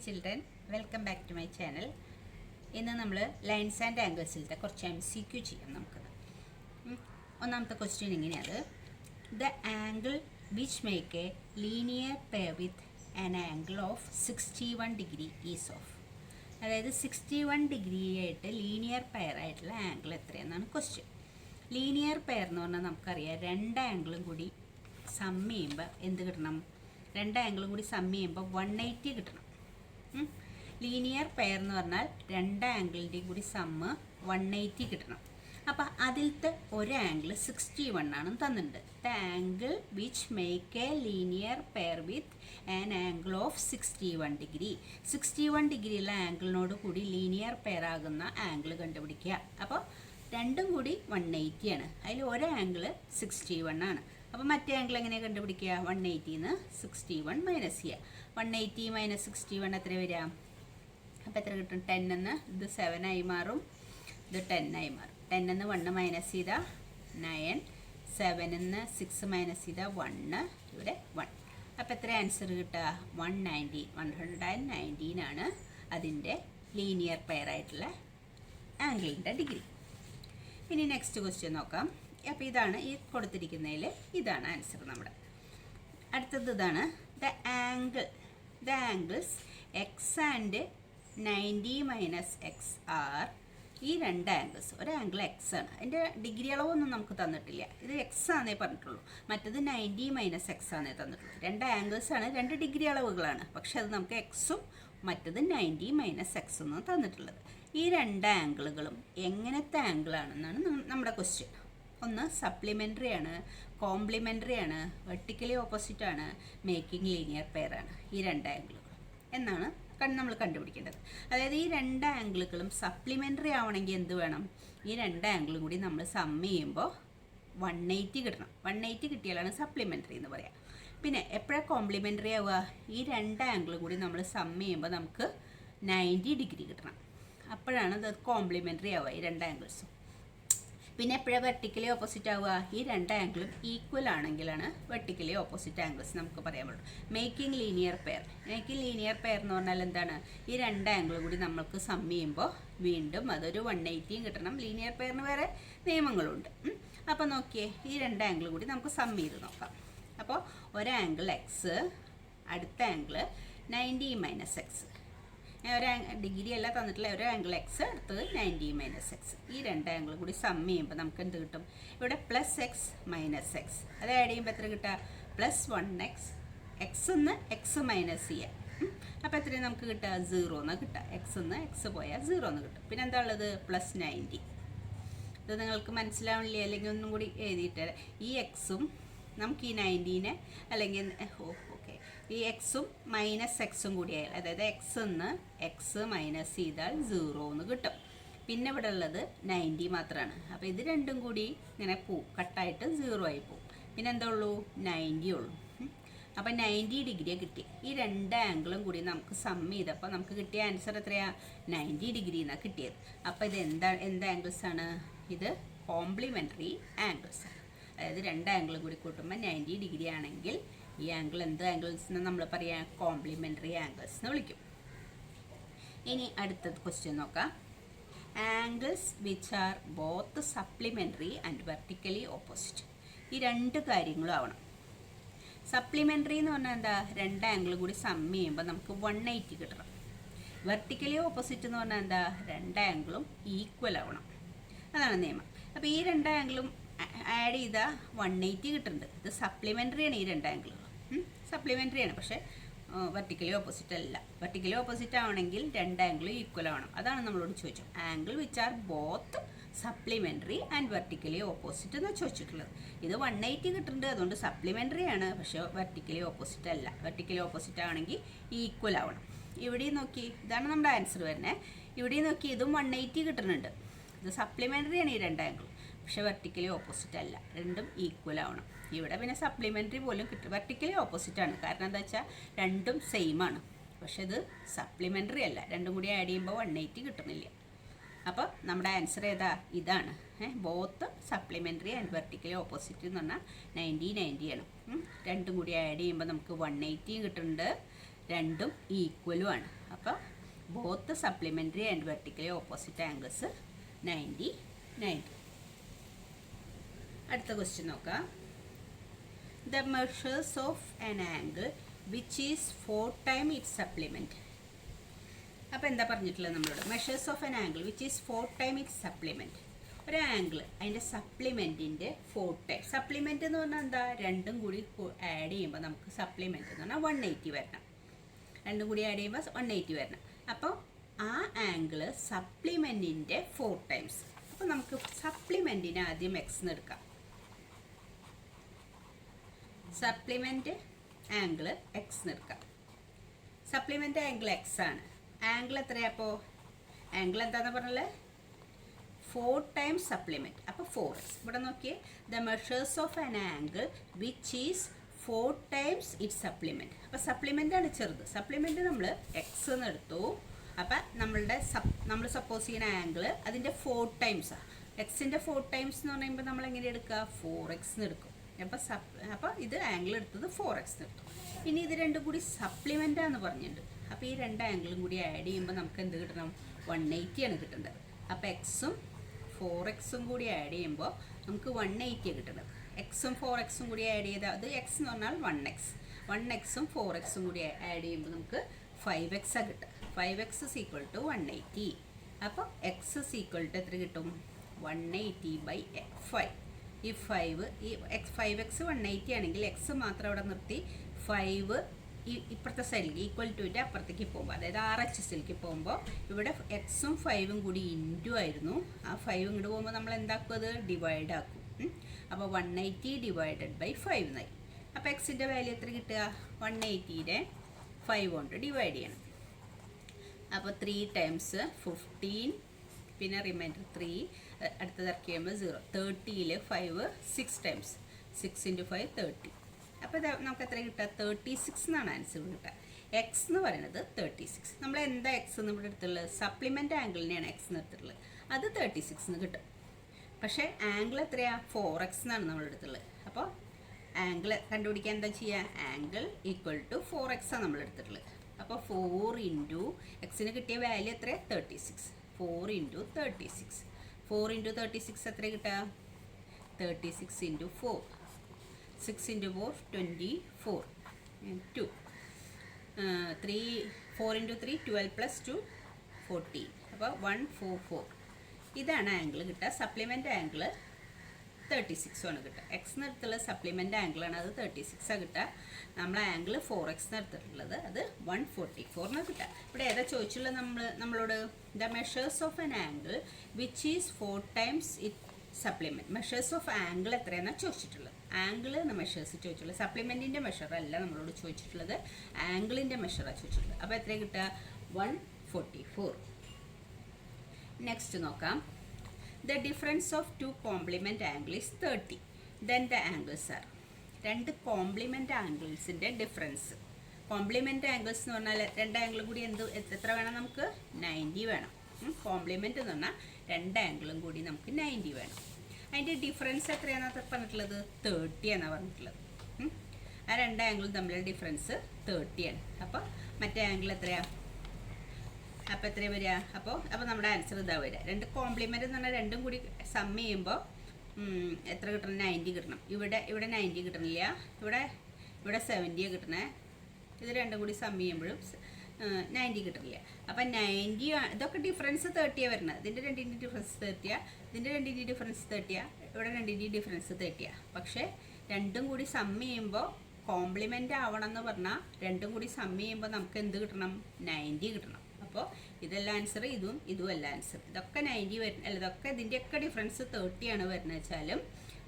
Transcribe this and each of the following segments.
Children, welcome back to my channel. ഇന്ന് നമ്മൾ lines and ആംഗിൾസിലത്തെ കുറച്ച് MCQ ചെയ്യാം. നമുക്കത് ഒന്നാമത്തെ ക്വസ്റ്റ്യൻ ഇങ്ങനെയാണ്: the angle which make A linear pair with an angle of 61 degree is of. അതായത് 61 ഡിഗ്രി ആയിട്ട് ലീനിയർ പെയർ ആയിട്ടുള്ള ആംഗിൾ എത്രയെന്നാണ് ക്വസ്റ്റ്യൻ. ലീനിയർ പെയർ എന്ന് പറഞ്ഞാൽ നമുക്കറിയാം, രണ്ട് ആംഗിളും കൂടി സം ചെയ്യുമ്പോൾ എന്ത് കിട്ടണം? രണ്ട് ആംഗിളും കൂടി സം ചെയ്യുമ്പോൾ 180 കിട്ടണം. ലീനിയർ പെയർ എന്ന് പറഞ്ഞാൽ രണ്ട് ആംഗിളിൻ്റെയും കൂടി സമ്മ് 180 കിട്ടണം. അപ്പോൾ അതിലത്തെ ഒരു ആംഗിൾ 61 ആണ് തന്നിട്ടുണ്ട്. The angle which make A linear pair with an angle of 61 degree. 61 ഡിഗ്രിയുള്ള ആംഗിളിനോട് കൂടി ലീനിയർ പെയർ ആകുന്ന ആംഗിൾ കണ്ടുപിടിക്കുക. അപ്പോൾ രണ്ടും കൂടി 180 ആണ്. അതിൽ ഒരു ആംഗിൾ 61 ആണ്. അപ്പോൾ മറ്റേ ആംഗിൾ എങ്ങനെ കണ്ടുപിടിക്കുക? 180ന്ന് 61 മൈനസ് ചെയ്യുക. 180 മൈനസ് 61 എത്ര വരിക? അപ്പോൾ എത്ര കിട്ടും? 10 എന്ന് ഇത് 7 ആയി മാറും, ഇത് 10 ആയി മാറും. 10 എന്ന് 1 മൈനസ് ചെയ്താൽ 9, 7 എന്ന് 6 മൈനസ് ചെയ്താൽ 1, ഇവിടെ 1. അപ്പോൾ എത്ര ആൻസർ കിട്ടുക? 119 ആണ് അതിൻ്റെ ലീനിയർ പെയർ ആയിട്ടുള്ള ആംഗിളിൻ്റെ ഡിഗ്രി. ഇനി നെക്സ്റ്റ് ക്വസ്റ്റ്യൻ നോക്കാം. അപ്പോൾ ഇതാണ് ഈ കൊടുത്തിരിക്കുന്നതിൽ, ഇതാണ് ആൻസർ നമ്മുടെ. അടുത്തത് ഇതാണ്: the angles x and 90 minus x are. ഈ രണ്ട് ആംഗിൾസ്, ഒരു ആംഗിൾ എക്സ് ആണ്, അതിൻ്റെ ഡിഗ്രി അളവൊന്നും നമുക്ക് തന്നിട്ടില്ല. ഇത് എക്സ് ആണേ പറഞ്ഞിട്ടുള്ളൂ, മറ്റത് 90 മൈനസ് എക്സ് ആണേ തന്നിട്ടുള്ളൂ. രണ്ട് ആംഗിൾസ് ആണ്, രണ്ട് ഡിഗ്രി അളവുകളാണ്, പക്ഷെ അത് നമുക്ക് എക്സും മറ്റത് 90 മൈനസ് എക്സ് എന്നും തന്നിട്ടുള്ളത്. ഈ രണ്ട് ആംഗിളുകളും എങ്ങനത്തെ ആംഗിളാണെന്നാണ് നമ്മുടെ ക്വസ്റ്റ്യൻ. ഒന്ന് സപ്ലിമെൻ്ററി ആണ്, കോംപ്ലിമെൻ്ററി ആണ്, വെർട്ടിക്കലി ഓപ്പോസിറ്റ് ആണ്, മേക്കിംഗ് ലീനിയർ പെയർ ആണ്. ഈ രണ്ട് ആംഗിളുകൾ എന്നാണ് നമ്മൾ കണ്ടുപിടിക്കേണ്ടത്. അതായത് ഈ രണ്ട് ആംഗിളുകളും സപ്ലിമെൻ്ററി ആവണമെങ്കിൽ എന്ത് വേണം? ഈ രണ്ട് ആംഗിളും കൂടി നമ്മൾ സം ചെയ്യുമ്പോൾ 180 കിട്ടണം. 180 കിട്ടിയാലാണ് സപ്ലിമെൻ്ററി എന്ന് പറയാം. പിന്നെ എപ്പോഴാണ് കോംപ്ലിമെൻ്ററി ആവുക? ഈ രണ്ട് ആംഗിളും കൂടി നമ്മൾ സം ചെയ്യുമ്പോൾ നമുക്ക് 90 ഡിഗ്രി കിട്ടണം. അപ്പോഴാണ് അത് കോംപ്ലിമെൻ്ററി ആവുക, ഈ രണ്ട് ആംഗിൾസും. പിന്നെ എപ്പോഴാണ് വെർട്ടിക്കലി ഓപ്പോസിറ്റ് ആവുക? ഈ രണ്ട് ആംഗിളും ഈക്വൽ ആണെങ്കിലാണ് വെർട്ടിക്കലി ഓപ്പോസിറ്റ് ആംഗിൾസ് നമുക്ക് പറയാൻ പറ്റും. Making linear pair. Making linear pair എന്ന് പറഞ്ഞാൽ എന്താണ്? ഈ രണ്ട് ആംഗിളും കൂടി നമുക്ക് സം ചെയ്യുമ്പോൾ വീണ്ടും അതൊരു 180 കിട്ടണം. ലീനിയർ പെയറിന് വേറെ നിയമങ്ങളുണ്ട്. അപ്പോൾ നോക്കിയേ, ഈ രണ്ട് ആംഗിളും കൂടി നമുക്ക് സം ചെയ്ത് നോക്കാം. അപ്പോൾ ഒരു ആംഗിൾ എക്സ്, അടുത്ത ആംഗിൾ 90 മൈനസ് എക്സ്. ഒരു ഡിഗ്രി അല്ല തന്നിട്ടുള്ള, ഒരു ആംഗിൾ എക്സ്, അടുത്തത് 90 മൈനസ് എക്സ്. ഈ രണ്ട് ആംഗിളും കൂടി സം ചെയ്യുമ്പോൾ നമുക്ക് എന്ത് കിട്ടും? ഇവിടെ പ്ലസ് എക്സ് മൈനസ് എക്സ്. അത് ആഡ് ചെയ്യുമ്പോൾ എത്ര കിട്ടുക? Plus 1x. എക്സ് എന്ന് എക്സ് മൈനസ് ചെയ്യാം. അപ്പോൾ എത്രയും നമുക്ക് കിട്ടുക? 0 എന്ന് കിട്ടുക. എക്സ് എന്ന് എക്സ് പോയാൽ 0 എന്ന് കിട്ടും. പിന്നെ എന്താ ഉള്ളത്? പ്ലസ് 90. ഇത് നിങ്ങൾക്ക് മനസ്സിലാവണില്ലേ? അല്ലെങ്കിൽ ഒന്നും കൂടി എഴുതിയിട്ട്, ഈ എക്സും നമുക്ക് ഈ 90നെ അല്ലെങ്കിൽ ഈ എക്സും മൈനസ് എക്സും കൂടി ആയാൽ, അതായത് എക്സ് എന്ന് എക്സ് മൈനസ് ചെയ്താൽ 0 എന്ന് കിട്ടും. പിന്നെ ഇവിടെ ഉള്ളത് 90 മാത്രമാണ്. അപ്പോൾ ഇത് രണ്ടും കൂടി ഇങ്ങനെ പോവും, കട്ടായിട്ട് 0 ആയി പോവും. പിന്നെ എന്താ ഉള്ളൂ? 90 ഉള്ളൂ. അപ്പോൾ 90 ഡിഗ്രിയാണ് കിട്ടി. ഈ രണ്ട് ആംഗിളും കൂടി നമുക്ക് സം ചെയ്തപ്പോൾ നമുക്ക് കിട്ടിയ ആൻസർ എത്രയാണ്? 90 ഡിഗ്രി എന്നാണ് കിട്ടിയത്. അപ്പോൾ ഇത് എന്ത് ആംഗിൾസ് ആണ്? ഇത് കോംപ്ലിമെൻ്ററി ആംഗിൾസ് ആണ്. അതായത് രണ്ട് ആംഗിളും കൂടി കൂട്ടുമ്പോൾ 90 ഡിഗ്രി ആണെങ്കിൽ ഈ ആംഗിൾ എന്ത് ആംഗിൾസ് എന്ന് നമ്മൾ പറയാം? കോംപ്ലിമെൻ്ററി ആംഗിൾസ് എന്ന് വിളിക്കും. ഇനി അടുത്തത് ക്വസ്റ്റ്യൻ നോക്കാം. Angles which are both supplementary and vertically opposite. ഈ രണ്ട് കാര്യങ്ങളും ആവണം. സപ്ലിമെൻ്ററി എന്ന് പറഞ്ഞാൽ എന്താ? രണ്ട് ആംഗിൾ കൂടി സം ചെയ്യുമ്പോൾ നമുക്ക് 180 കിട്ടണം. വെർട്ടിക്കലി ഓപ്പോസിറ്റ് എന്ന് പറഞ്ഞാൽ എന്താ? രണ്ട് ആംഗിളും ഈക്വൽ ആവണം. അതാണ് നിയമം. അപ്പോൾ ഈ രണ്ട് ആംഗിളും ആഡ് ചെയ്താൽ 180 കിട്ടുന്നുണ്ട്. ഇത് സപ്ലിമെൻ്ററി ആണ്. ഈ രണ്ട് ആംഗിളുകൾ സപ്ലിമെൻ്ററി ആണ്, പക്ഷേ വെർട്ടിക്കലി ഓപ്പോസിറ്റ് അല്ല. വെർട്ടിക്കലി ഓപ്പോസിറ്റ് ആവണമെങ്കിൽ രണ്ട് ആംഗിളും ഈക്വൽ ആവണം. അതാണ് നമ്മളോട് ചോദിച്ചത്. Angle which are both supplementary and vertically opposite എന്ന് ചോദിച്ചിട്ടുള്ളത്. ഇത് 180 കിട്ടുന്നുണ്ട്, അതുകൊണ്ട് സപ്ലിമെൻ്ററി ആണ്, പക്ഷേ വെർട്ടിക്കലി ഓപ്പോസിറ്റ് അല്ല. വെർട്ടിക്കലി ഓപ്പോസിറ്റ് ആവണമെങ്കിൽ ഈക്വൽ ആവണം. ഇവിടെയും നോക്കി, ഇതാണ് നമ്മുടെ ആൻസർ വരുന്നത്. ഇവിടെയും നോക്കി, ഇതും 180 കിട്ടുന്നുണ്ട്. ഇത് സപ്ലിമെൻ്ററി ആണ് ഈ രണ്ട് ആംഗിളും, പക്ഷെ വെർട്ടിക്കലി ഓപ്പോസിറ്റ് അല്ല. രണ്ടും ഈക്വൽ ആവണം. ഇവിടെ പിന്നെ സപ്ലിമെൻ്ററി പോലും കിട്ടും. വെർട്ടിക്കലി ഓപ്പോസിറ്റ് ആണ്, കാരണം എന്താ വെച്ചാൽ രണ്ടും സെയിം ആണ്, പക്ഷെ ഇത് സപ്ലിമെൻ്ററി അല്ല. രണ്ടും കൂടി ആഡ് ചെയ്യുമ്പോൾ 180 കിട്ടുന്നില്ല. അപ്പോൾ നമ്മുടെ ആൻസർ ഏതാ? ഇതാണ്. Both supplementary and vertically opposite എന്ന് പറഞ്ഞാൽ 90 ആണ്. രണ്ടും കൂടി ആഡ് ചെയ്യുമ്പോൾ നമുക്ക് 180 കിട്ടുന്നുണ്ട്. രണ്ടും ഈക്വലും ആണ്. അപ്പോൾ both supplementary and vertically opposite angles 90 90. അടുത്ത ക്വസ്റ്റ്യൻ നോക്കാം. The measures of an angle which is 4 times it's supplement. അപ്പോൾ എന്താ പറഞ്ഞിട്ടുള്ളത് നമ്മളോട്? Measures of an angle which is 4 times it's supplement. ഒരു ആംഗിൾ അതിൻ്റെ സപ്ലിമെൻറ്റിൻ്റെ 4 times. സപ്ലിമെൻറ്റ് എന്ന് പറഞ്ഞാൽ എന്താ? രണ്ടും കൂടി ആഡ് ചെയ്യുമ്പോൾ നമുക്ക് സപ്ലിമെൻറ്റ് എന്ന് പറഞ്ഞാൽ 180 വരണം. രണ്ടും കൂടി ആഡ് ചെയ്യുമ്പോൾ 180 വരണം. അപ്പോൾ ആ ആംഗിള് സപ്ലിമെൻറ്റിൻ്റെ 4 times. അപ്പോൾ നമുക്ക് സപ്ലിമെൻറ്റിന് ആദ്യം എക്സ് എന്ന് എടുക്കാം. സപ്ലിമെൻറ്റ് ആംഗിൾ എക്സ് എന്ന് എടുക്കാം. സപ്ലിമെൻറ്റ് ആംഗിൾ എക്സ് ആണ്. ആംഗിൾ എത്രയാണ്? അപ്പോൾ ആംഗിൾ എന്താണെന്ന് പറഞ്ഞാൽ 4 times സപ്ലിമെൻറ്റ്. അപ്പോൾ 4x. ഇവിടെ നോക്കിയേ, the measures of an angle which is 4 times it's supplement. അപ്പോൾ സപ്ലിമെൻ്റാണ് ചെറുത്. സപ്ലിമെൻറ്റ് നമ്മൾ എക്സ് എന്ന് എടുത്തു. അപ്പം നമ്മൾ സപ്പോസ് ചെയ്യുന്ന ആംഗിൾ അതിൻ്റെ 4 times ആണ്. എക്സിൻ്റെ 4 times എന്ന് പറയുമ്പോൾ നമ്മൾ എങ്ങനെ എടുക്കുക? 4x എന്ന് എടുക്കും. അപ്പോൾ ഇത് ആംഗിൾ എടുത്തത് 4x എന്ന് എടുത്തു. ഇനി ഇത് രണ്ടും കൂടി സപ്ലിമെൻ്റാന്ന് പറഞ്ഞിട്ടുണ്ട്. അപ്പോൾ ഈ രണ്ട് ആംഗിളും കൂടി ആഡ് ചെയ്യുമ്പോൾ നമുക്ക് എന്ത് കിട്ടണം? 180 ആണ് കിട്ടേണ്ടത്. അപ്പോൾ എക്സും 4xും കൂടി ആഡ് ചെയ്യുമ്പോൾ നമുക്ക് 180 കിട്ടുന്നത്. എക്സും 4xും കൂടി ആഡ് ചെയ്താൽ അത് എക്സ് എന്ന് പറഞ്ഞാൽ 1x. 1xും 4xും കൂടി ആഡ് ചെയ്യുമ്പോൾ നമുക്ക് 5x കിട്ടുക. 5x is equal to 180. അപ്പോൾ x is equal to എത്ര കിട്ടും? 180/5. ഈ 5x 180 ആണെങ്കിൽ എക്സ് മാത്രം അവിടെ നിർത്തി 5 ഇപ്പുറത്തെ സൈഡിലേക്ക് ഈക്വൽ ടുവിൻ്റെ അപ്പുറത്തേക്ക് പോകുമ്പോൾ, അതായത് RHSലേക്ക് പോകുമ്പോൾ ഇവിടെ എക്സും 5ഉം കൂടി ഇൻറ്റു ആയിരുന്നു. ആ 5 ഇങ്ങോട്ട് പോകുമ്പോൾ നമ്മൾ എന്താക്കും? അത് ഡിവൈഡ് ആക്കും. അപ്പോൾ 180 /5 എന്നായി. അപ്പോൾ എക്സിൻ്റെ വാല്യൂ എത്ര കിട്ടുക? 180നെ 5 കൊണ്ട് ഡിവൈഡ് ചെയ്യണം. അപ്പോൾ 3 times 15, പിന്നെ റിമൈൻഡർ 3 അടുത്തത് ഇറക്കി കഴിയുമ്പോൾ 0. 30ൽ 5 6 times. 6 × 5 30. അപ്പോൾ ഇത് നമുക്ക് എത്ര കിട്ടുക? 36 എന്നാണ് ആൻസർ കിട്ടുക. എക്സ് എന്ന് പറയുന്നത് 36. നമ്മൾ എന്താ എക്സ് എന്ന് ഇവിടെ എടുത്തുള്ളത്? സപ്ലിമെൻ്റ് ആംഗിളിനെയാണ് എക്സ് എന്ന് എടുത്തിട്ടുള്ളത്. അത് 36 എന്ന് കിട്ടും. പക്ഷേ ആംഗിൾ എത്രയാണ്? 4x എന്നാണ് നമ്മൾ എടുത്തുള്ളത്. അപ്പോൾ ആംഗിൾ കണ്ടുപിടിക്കാൻ എന്താ ചെയ്യുക? ആംഗിൾ ഈക്വൽ ടു 4x ആണ് നമ്മൾ എടുത്തിട്ടുള്ളത്. അപ്പോൾ 4 × എക്സിന് കിട്ടിയ വാല്യൂ എത്ര? 36. 4 × 36. 4 × 36 എത്ര കിട്ടുക? 36 × 4. 6 × 4 24. 2 3 4 × 3 12 + 2 14. അപ്പോൾ 144. ഇതാണ് ആംഗിൾ കിട്ടുക. സപ്ലിമെൻ്റ് ആംഗിൾ 36 ആണ് കിട്ടുക. എക്സ് എടുത്തുള്ള സപ്ലിമെൻ്റ് ആംഗിളാണ്, അത് 36 ആണ് കിട്ടുക. നമ്മൾ ആംഗിൾ 4x എടുത്തിട്ടുള്ളത് അത് 144 കിട്ടുക. ഇവിടെ ഏതാ ചോദിച്ചുള്ളത്? നമ്മളോട് the measures of an angle which is 4 times it supplement. Measures of angle എത്രയാണെന്നാണ് ചോദിച്ചിട്ടുള്ളത്. ആംഗിൾ എന്ന മെഷേഴ്സ് ചോദിച്ചുള്ളത്. സപ്ലിമെൻറ്റിൻ്റെ മെഷറല്ല നമ്മളോട് ചോദിച്ചിട്ടുള്ളത്, ആംഗിളിൻ്റെ മെഷറാണ് ചോദിച്ചിട്ടുള്ളത്. അപ്പോൾ എത്ര കിട്ടുക? 144. നെക്സ്റ്റ് നോക്കാം. The difference of 2 compliment angle is 30. Then the angles are. രണ്ട് കോംപ്ലിമെൻ്റ് ആംഗിൾസിൻ്റെ ഡിഫറൻസ്. കോംപ്ലിമെൻ്റ് ആംഗിൾസ് എന്ന് പറഞ്ഞാൽ രണ്ട് ആംഗിളും കൂടി എത്ര വേണം? നമുക്ക് 90 വേണം. കോംപ്ലിമെൻ്റ് എന്ന് പറഞ്ഞാൽ രണ്ട് ആംഗിളും കൂടി നമുക്ക് 90 വേണം. അതിൻ്റെ ഡിഫറൻസ് എത്രയാണെന്ന് പറഞ്ഞിട്ടുള്ളത്? 30 എന്നാണ് പറഞ്ഞിട്ടുള്ളത്. ആ രണ്ട് ആംഗിളും തമ്മിലുള്ള ഡിഫറൻസ് 30 ആണ്. അപ്പോൾ മറ്റേ ആംഗിൾ എത്രയാണ്? അപ്പോൾ എത്രയാണ് വരിക? അപ്പോൾ നമ്മുടെ ആൻസർ ഇതാ വരിക. രണ്ട് കോംപ്ലിമെൻ്റ് എന്ന് പറഞ്ഞാൽ രണ്ടും കൂടി സം ചെയ്യുമ്പോൾ എത്ര കിട്ടണം? 90 കിട്ടണം. ഇവിടെ 90 കിട്ടണില്ല. ഇവിടെ 70 കിട്ടണേ. ഇത് രണ്ടും കൂടി സം ചെയ്യുമ്പോഴും 90 കിട്ടില്ല. അപ്പം 90 ഇതൊക്കെ ഡിഫറൻസ് 30 വരുന്നത്. ഇതിൻ്റെ രണ്ടിൻ്റെ ഡിഫറൻസ് 30, ഇതിൻ്റെ രണ്ടിൻ്റെ ഡിഫറൻസ് 30, ഇവിടെ രണ്ടിൻ്റെ ഡിഫറൻസ് 30. പക്ഷേ രണ്ടും കൂടി സം ചെയ്യുമ്പോൾ കോംപ്ലിമെൻ്റ് ആവണം എന്ന് പറഞ്ഞാൽ രണ്ടും കൂടി സം ചെയ്യുമ്പോൾ നമുക്ക് എന്ത് കിട്ടണം? 90 കിട്ടണം. അപ്പോൾ ഇതല്ല ആൻസർ, ഇതും അല്ല ആൻസർ. ഇതൊക്കെ 90 വരുന്ന അല്ല, ഇതൊക്കെ ഇതിൻ്റെയൊക്കെ ഡിഫറൻസ് 30 ആണ് വരുന്നത് വെച്ചാലും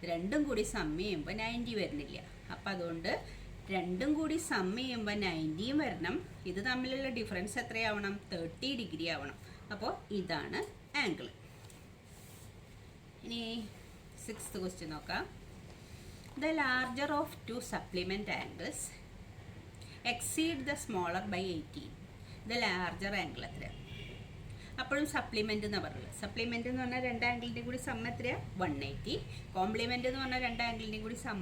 രണ്ടും കൂടി സം ചെയ്യുമ്പോൾ 90 വരുന്നില്ല. അപ്പോൾ അതുകൊണ്ട് രണ്ടും കൂടി സം ചെയ്യുമ്പോൾ 90 വരണം. ഇത് തമ്മിലുള്ള ഡിഫറൻസ് എത്രയാവണം? 30 ഡിഗ്രി ആവണം. അപ്പോൾ ഇതാണ് ആംഗിൾ. ഇനി 6th ക്വസ്റ്റ്യൻ നോക്കാം. The larger of 2 supplement angles exceed the smaller by 18. The larger angle എത്രയാണ്? അപ്പോഴും സപ്ലിമെൻ്റ് എന്ന് പറയുന്നത്. സപ്ലിമെൻ്റ് എന്ന് പറഞ്ഞാൽ രണ്ട് ആംഗിളിൻ്റെ കൂടി സം എത്രയാണ്? 180. കോംപ്ലിമെൻ്റ് എന്ന് പറഞ്ഞാൽ രണ്ട് ആംഗിളിൻ്റെ കൂടി സം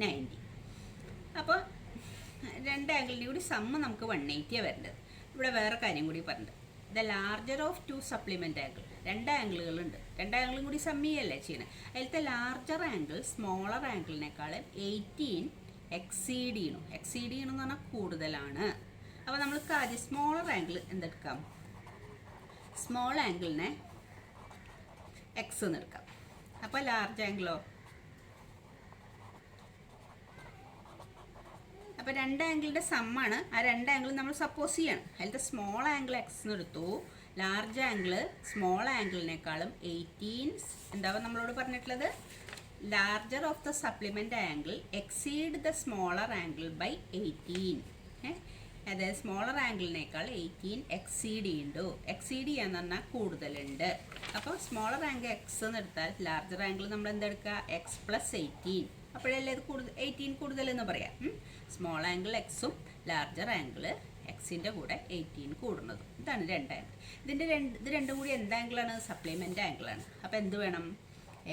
90. അപ്പോൾ രണ്ട് ആംഗിളിൻ്റെ കൂടി സമ്മ് നമുക്ക് 180 വരേണ്ടത്. ഇവിടെ വേറെ കാര്യം കൂടി പറഞ്ഞിട്ടുണ്ട്. The larger of two supplement angle, രണ്ട് ആംഗിളുകളുണ്ട്, രണ്ട് ആംഗിളും കൂടി സമ്മിയല്ലേ ചെയ്യണേ. അതിലത്തെ ലാർജർ ആംഗിൾ സ്മോളർ ആംഗിളിനേക്കാൾ 18 എക്സീഡ് ചെയ്യണമെന്ന് പറഞ്ഞാൽ കൂടുതലാണ്. അപ്പോൾ നമ്മൾക്ക് ആദ്യം സ്മോളർ ആംഗിൾ എന്തെടുക്കാം, സ്മോൾ ആംഗിളിനെ എക്സ് എന്ന് എടുക്കാം. അപ്പോൾ ലാർജ് ആംഗിളോ, അപ്പോൾ രണ്ട് ആംഗിളിൻ്റെ സമ്മാണ്. ആ രണ്ട് ആംഗിൾ നമ്മൾ സപ്പോസ് ചെയ്യണം. അതിലത്തെ സ്മോൾ ആംഗിൾ എക്സ് എന്ന് എടുത്തു, ലാർജ് ആംഗിൾ സ്മോൾ ആംഗിളിനേക്കാളും 18 എന്താവും നമ്മളോട് പറഞ്ഞിട്ടുള്ളത്, larger of the supplement angle exceed the smaller angle by 18. അതായത് സ്മോളർ ആംഗിളിനേക്കാൾ 18 എക്സീഡ് ചെയ്യാന്ന് പറഞ്ഞാൽ കൂടുതലുണ്ട്. അപ്പോൾ സ്മോളർ ആംഗിൾ എക്സ് എന്ന് എടുത്താൽ ലാർജർ ആംഗിൾ നമ്മൾ എന്തെടുക്കുക, എക്സ് പ്ലസ് 18. അപ്പോഴല്ലേ ഇത് 18 കൂടുതലെന്ന് പറയാം. സ്മോൾ ആംഗിൾ എക്സും ലാർജർ ആംഗിൾ എക്സിൻ്റെ കൂടെ 18 കൂടുന്നതും. ഇതാണ് രണ്ട് ആംഗിൾ. ഇത് രണ്ടും കൂടി എന്ത് ആംഗിളാണ്, സപ്ലിമെൻ്റ് ആംഗിളാണ്. അപ്പോൾ എന്ത് വേണം,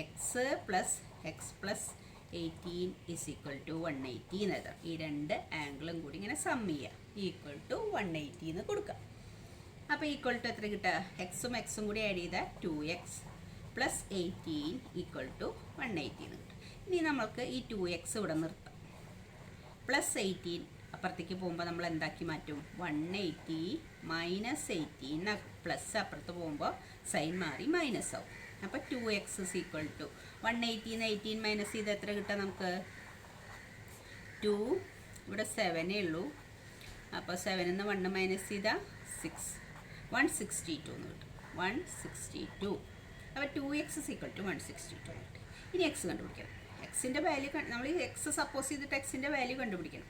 x plus 18 is equal to 180 എന്ന് എഴുതാം. ഈ രണ്ട് ആംഗിളും കൂടി ഇങ്ങനെ സം ചെയ്യുക, ഈക്വൽ ടു 180 എന്ന് കൊടുക്കുക. അപ്പോൾ ഈക്വൽ ടു എത്ര കിട്ടുക, എക്സും കൂടി ആഡ് ചെയ്താൽ 2x പ്ലസ് 18 ഈക്വൽ ടു 180 എന്ന് കിട്ടും. ഇനി നമ്മൾക്ക് ഈ 2x ഇവിടെ നിർത്താം. പ്ലസ് 18 അപ്പുറത്തേക്ക് പോകുമ്പോൾ നമ്മൾ എന്താക്കി മാറ്റും, 180 മൈനസ് 18 പ്ലസ് അപ്പുറത്ത് പോകുമ്പോൾ സൈൻ മാറി മൈനസ് ആവും. അപ്പോൾ 2x is equal to 180 18 minus ചെയ്ത് എത്ര കിട്ടുക നമുക്ക്, 2, ഇവിടെ 7 ഉള്ളൂ. അപ്പോൾ 7 1 മൈനസ് ചെയ്താൽ 6, 162 എന്ന് കിട്ടും. 162. അപ്പോൾ 2x ഇസ് ഈക്വൽ ടു 162 കിട്ടും. ഇനി എക്സ് കണ്ടുപിടിക്കണം. എക്സിൻ്റെ വാല്യൂ നമ്മൾ ഈ എക്സ് സപ്പോസ് ചെയ്തിട്ട് എക്സിൻ്റെ വാല്യൂ കണ്ടുപിടിക്കണം.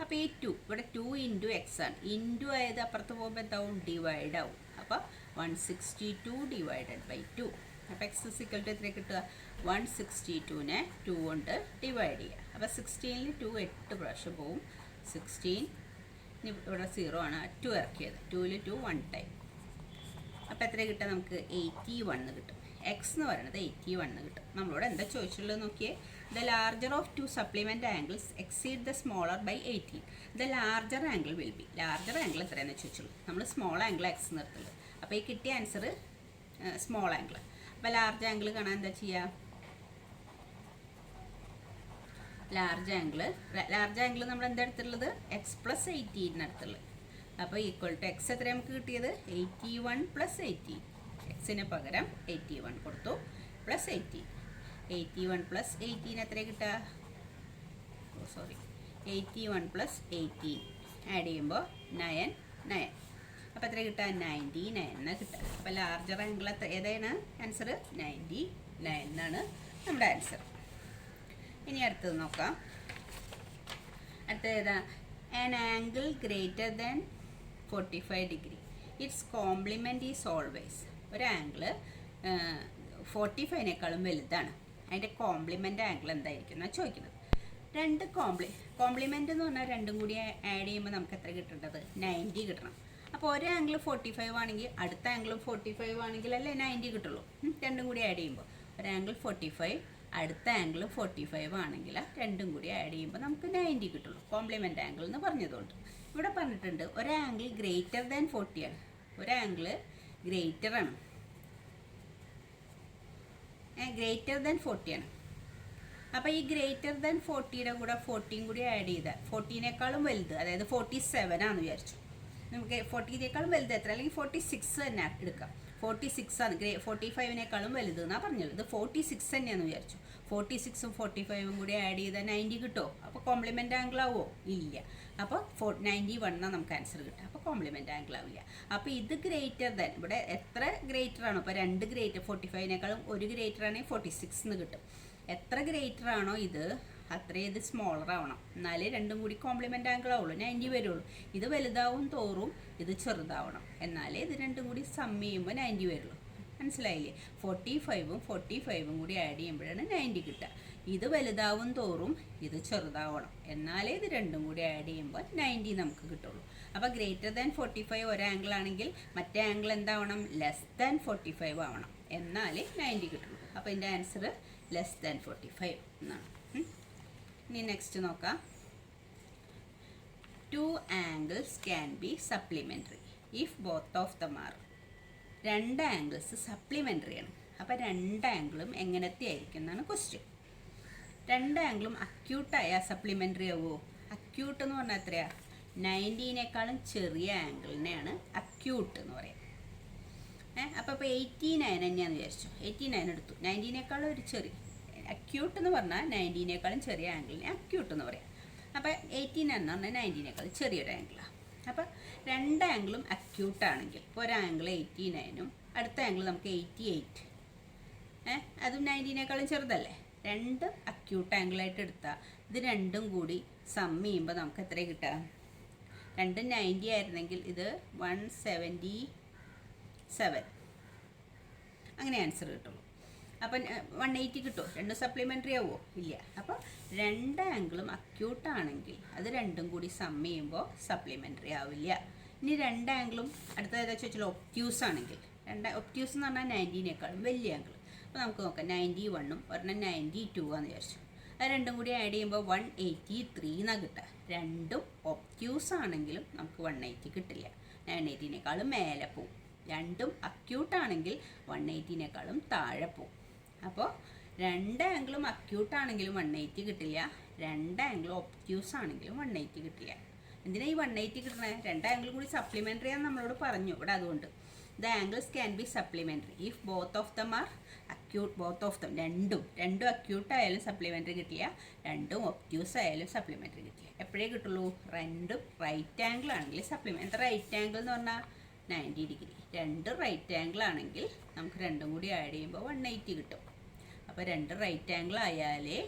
അപ്പോൾ ഈ 2 ഇവിടെ 2 ഇൻറ്റു എക്സ് ആണ്. ഇൻറ്റു ആയത് അപ്പുറത്ത് പോകുമ്പോൾ എന്താവും, ഡിവൈഡ് ആവും. അപ്പോൾ 162 ഡിവൈഡഡ് ബൈ 2. അപ്പോൾ എക്സ് ഇസ് ഈക്വൽ ടു എത്ര കിട്ടുക, 162നെ 2 കൊണ്ട് ഡിവൈഡ് ചെയ്യുക. അപ്പോൾ 16ൽ 2 8 പ്രാവശ്യം പോവും. 16 ഇനി ഇവിടെ 0 ആണ്, 2 ഇറക്കിയത്. 2ൽ 2 1 ടൈം. അപ്പോൾ എത്ര കിട്ടുക നമുക്ക്, 81 കിട്ടും. എക്സ് എന്ന് പറയുന്നത് 81 കിട്ടും. നമ്മളോട് എന്താ ചോദിച്ചിട്ടുള്ളത് നോക്കിയേ, the larger of two supplement angles exceed the smaller by 18. The larger angle will be, larger angle എത്രയാണെന്ന് ചോദിച്ചുള്ളൂ. നമ്മൾ സ്മോൾ ആംഗിൾ എക്സ് നിർത്തുള്ളത്. അപ്പോൾ ഈ കിട്ടിയ ആൻസർ സ്മോൾ ആംഗിൾ. അപ്പോൾ ലാർജ് ആംഗിൾ കാണാൻ എന്താ ചെയ്യുക, ലാർജ് ആംഗിൾ നമ്മൾ എന്താ എടുത്തിട്ടുള്ളത്, എക്സ് പ്ലസ് 18 എടുത്തുള്ളത്. അപ്പോൾ ഈക്വൽ ടു എക്സ് എത്ര നമുക്ക് കിട്ടിയത്, 81 പ്ലസ് 18. എക്സിന് പകരം 81 കൊടുത്തു, പ്ലസ് 18. 81 പ്ലസ് 18 എത്ര കിട്ടുക, 81 പ്ലസ് 18 ആഡ് ചെയ്യുമ്പോൾ 9. അപ്പോൾ എത്ര കിട്ടുക, 99 എന്ന് കിട്ടുക. അപ്പോൾ ലാർജർ ആംഗിൾ ഏതാണ് ആൻസർ, 99 എന്നാണ് നമ്മുടെ ആൻസർ. ഇനി അടുത്തത് നോക്കാം. അടുത്തത് ഏതാ, an angle greater than 45 degree it's compliment is always. ഒരു ആംഗിള് 45നേക്കാളും വലുതാണ്, അതിൻ്റെ കോംപ്ലിമെൻ്റ് ആംഗിൾ എന്തായിരിക്കും എന്നാണ് ചോദിക്കുന്നത്. രണ്ട് കോംപ്ലിമെൻ്റ് എന്ന് പറഞ്ഞാൽ രണ്ടും കൂടി ആഡ് ചെയ്യുമ്പോൾ നമുക്ക് എത്ര കിട്ടേണ്ടത്, 90 കിട്ടണം. അപ്പോൾ ഒരു ആംഗിൾ 45 ആണെങ്കിൽ അടുത്ത ആംഗിളും 45 ആണെങ്കിൽ അല്ലേ 90 കിട്ടുള്ളൂ. രണ്ടും കൂടി ആഡ് ചെയ്യുമ്പോൾ ഒരു ആംഗിൾ 45 അടുത്ത ആംഗിൾ 45 ആണെങ്കിൽ രണ്ടും കൂടി ആഡ് ചെയ്യുമ്പോൾ നമുക്ക് 90 കിട്ടുള്ളൂ, കോംപ്ലിമെൻ്റ് ആംഗിൾ എന്ന് പറഞ്ഞതുകൊണ്ട്. ഇവിടെ പറഞ്ഞിട്ടുണ്ട് ഒരു ആംഗിൾ ഗ്രേറ്റർ ദാൻ 40 ആണ്. ഒരു ആംഗിൾ ഗ്രേറ്റർ ആണ്, ഗ്രേറ്റർ ദാൻ 40 ആണ്. അപ്പോൾ ഈ ഗ്രേറ്റർ ദാൻ 40യുടെ കൂടെ 40 കൂടി ആഡ് ചെയ്താൽ 40നേക്കാളും വലുത്, അതായത് 47 ആണെന്ന് വിചാരിച്ചു. നമുക്ക് 40നേക്കാളും വലുത് എത്ര, അല്ലെങ്കിൽ 46 തന്നെ എടുക്കാം. 46 ആണ് 45നേക്കാളും വലുത് എന്നാണ് പറഞ്ഞത്. ഇത് 46 തന്നെയാണെന്ന് വിചാരിച്ചു. 46ഉം 45ഉം കൂടി ആഡ് ചെയ്താൽ 90 കിട്ടുമോ? അപ്പോൾ കോംപ്ലിമെൻ്റ് ആംഗിൾ ആവുമോ? ഇല്ല. അപ്പോൾ 91 എന്നാണ് നമുക്ക് ആൻസർ കിട്ടുക. അപ്പോൾ കോംപ്ലിമെൻ്റ് ആംഗിൾ ആവില്ല. അപ്പോൾ ഇത് ഗ്രേറ്റർ ദാൻ, ഇവിടെ എത്ര ഗ്രേറ്റർ ആണോ, ഇപ്പോൾ 2 ഗ്രേറ്റർ 45നേക്കാളും 1 ഗ്രേറ്റർ ആണെങ്കിൽ 46 എന്ന് കിട്ടും. എത്ര ഗ്രേറ്റർ ആണോ ഇത് അത്രയും ഇത് സ്മോളർ ആവണം, എന്നാലേ രണ്ടും കൂടി കോംപ്ലിമെൻ്റ് ആംഗിൾ ആവുള്ളൂ, 90 വരുള്ളൂ. ഇത് വലുതാവും തോറും ഇത് ചെറുതാവണം, എന്നാലേ ഇത് രണ്ടും കൂടി സം ചെയ്യുമ്പോൾ 90 വരുള്ളൂ. മനസ്സിലായില്ലേ? 45ഉം 45ഉം കൂടി ആഡ് ചെയ്യുമ്പോഴാണ് 90 കിട്ടുക. ഇത് വലുതാവും തോറും ഇത് ചെറുതാവണം, എന്നാലേ ഇത് രണ്ടും കൂടി ആഡ് ചെയ്യുമ്പോൾ 90 നമുക്ക് കിട്ടുള്ളൂ. അപ്പോൾ ഗ്രേറ്റർ ദാൻ 45 ഒരു ആംഗിൾ ആണെങ്കിൽ മറ്റേ ആംഗിൾ എന്താവണം, ലെസ് ദാൻ 45 ആവണം, എന്നാലേ 90 കിട്ടുള്ളൂ. അപ്പോൾ ഇതിൻ്റെ ആൻസർ ലെസ് ദാൻ 45 എന്നാണ്. ഇനി നെക്സ്റ്റ് നോക്കാം. Two angles can be supplementary if both of them are. രണ്ട് ആംഗിൾസ് സപ്ലിമെൻ്ററി ആണ്. അപ്പോൾ രണ്ട് ആംഗിളും എങ്ങനത്തെ ആയിരിക്കും എന്നാണ് ക്വസ്റ്റ്യൻ. രണ്ട് ആംഗിളും അക്യൂട്ടായ സപ്ലിമെൻ്ററി ആവുമോ? അക്യൂട്ട് എന്ന് പറഞ്ഞാൽ എത്രയാണ്? 90നേക്കാളും ചെറിയ ആംഗിളിനെയാണ് അക്യൂട്ട് എന്ന് പറയാം. അപ്പോൾ 89 തന്നെയാണെന്ന് വിചാരിച്ചു. 89 എടുത്തു. 90നേക്കാളും ഒരു ചെറിയ അക്യൂട്ട് എന്ന് പറഞ്ഞാൽ 90നേക്കാളും ചെറിയ ആംഗിളിനെ അക്യൂട്ട് എന്ന് പറയാം. അപ്പോൾ 89 എന്ന് പറഞ്ഞാൽ 90നേക്കാളും ചെറിയൊരു ആംഗിളാണ്. അപ്പോൾ രണ്ട് ആംഗിളും അക്യൂട്ടാണെങ്കിൽ ഇപ്പോൾ ഒരു ആംഗിൾ 89ഉം അടുത്ത ആംഗിൾ നമുക്ക് 88, അതും 90നേക്കാളും ചെറുതല്ലേ. രണ്ടും അക്യൂട്ട് ആംഗിളായിട്ട് എടുത്താൽ ഇത് രണ്ടും കൂടി സം ചെയ്യുമ്പോൾ നമുക്ക് എത്ര കിട്ടുക? രണ്ടും 90 ആയിരുന്നെങ്കിൽ ഇത് 177 അങ്ങനെ ആൻസർ കിട്ടുള്ളൂ. അപ്പം 180 കിട്ടുമോ? രണ്ടും സപ്ലിമെൻ്ററി ആവുമോ? ഇല്ല. അപ്പോൾ രണ്ട് ആംഗിളും അക്യൂട്ടാണെങ്കിൽ അത് രണ്ടും കൂടി സം ചെയ്യുമ്പോൾ സപ്ലിമെൻ്ററി ആവില്ല. ഇനി രണ്ട് ആംഗിളും അടുത്ത ഏതാ ചോദിച്ചാൽ ഒപ്റ്റ്യൂസ് ആണെങ്കിൽ, ഒപ്റ്റ്യൂസ് എന്ന് പറഞ്ഞാൽ 90നേക്കാളും വലിയ ആംഗിൾ. അപ്പോൾ നമുക്ക് നോക്കാം, 91ഉം ഒരെണ്ണം 92 ആണെന്ന് വിചാരിച്ചു. അത് രണ്ടും കൂടി ആഡ് ചെയ്യുമ്പോൾ 183 എന്നാണ് കിട്ടുക. രണ്ടും ഒപ്റ്റ്യൂസ് ആണെങ്കിലും നമുക്ക് 180 കിട്ടില്ല, 180നേക്കാളും മേലെ പോവും. രണ്ടും അക്യൂട്ടാണെങ്കിൽ 180നേക്കാളും താഴെ പോവും. അപ്പോൾ രണ്ട് ആംഗിളും അക്യൂട്ടാണെങ്കിലും 180 കിട്ടില്ല, രണ്ട് ആംഗിളും ഒപ്റ്റ്യൂസ് ആണെങ്കിലും 180 കിട്ടില്ല. എന്തിനാണ് ഈ 180 കിട്ടണേ? രണ്ട് ആംഗിൾ കൂടി സപ്ലിമെൻ്ററി ആണെന്ന് നമ്മളോട് പറഞ്ഞു ഇവിടെ. അതുകൊണ്ട് the angles can be supplementary if both of them are acute. Both of them രണ്ടും അക്യൂട്ട് ആയാലും സപ്ലിമെൻ്ററി കിട്ടില്ല, രണ്ടും ഒപ്റ്റ്യൂസ് ആയാലും സപ്ലിമെൻ്ററി കിട്ടില്ല. എപ്പോഴേ കിട്ടുള്ളൂ? രണ്ടും റൈറ്റ് ആംഗിൾ ആണെങ്കിൽ സപ്ലിമെൻ്ററി. റൈറ്റ് ആംഗിൾ എന്ന് പറഞ്ഞാൽ 90 ഡിഗ്രി. രണ്ട് റൈറ്റ് ആംഗിൾ ആണെങ്കിൽ നമുക്ക് രണ്ടും കൂടി ആഡ് ചെയ്യുമ്പോൾ 180 കിട്ടും. അപ്പോൾ രണ്ട് റൈറ്റ് ആംഗിൾ ആയാലേ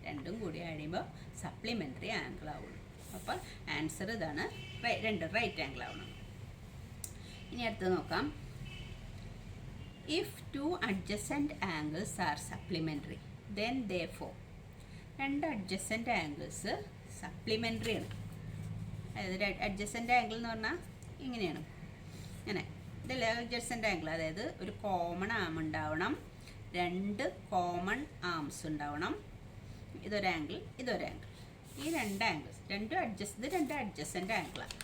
രണ്ടും കൂടി ആഡ് ചെയ്യുമ്പോൾ സപ്ലിമെൻ്ററി ആംഗിൾ ആവുള്ളൂ. അപ്പോൾ ആൻസർ ഇതാണ്, രണ്ട് റൈറ്റ് ആംഗിൾ ആവണം. ഇനി അടുത്ത് നോക്കാം. If to adjacent angles are supplementary then they form. രണ്ട് അഡ്ജസൻറ്റ് ആംഗിൾസ് സപ്ലിമെൻ്ററി ആണ്. അതായത് അഡ്ജസൻറ്റ് ആംഗിൾ എന്ന് പറഞ്ഞാൽ ഇങ്ങനെയാണ്, ഇങ്ങനെ ഇതല്ലേ അഡ്ജസൻറ്റ് ആംഗിൾ. അതായത് ഒരു കോമൺ ആം ഉണ്ടാവണം, രണ്ട് കോമൺ ആംസ് ഉണ്ടാവണം. ഇതൊരു ആംഗിൾ, ഇതൊരു ആംഗിൾ. ഈ രണ്ട് ആംഗിൾസ് രണ്ട് അഡ്ജസൻറ്റ് ആംഗിളാണ്.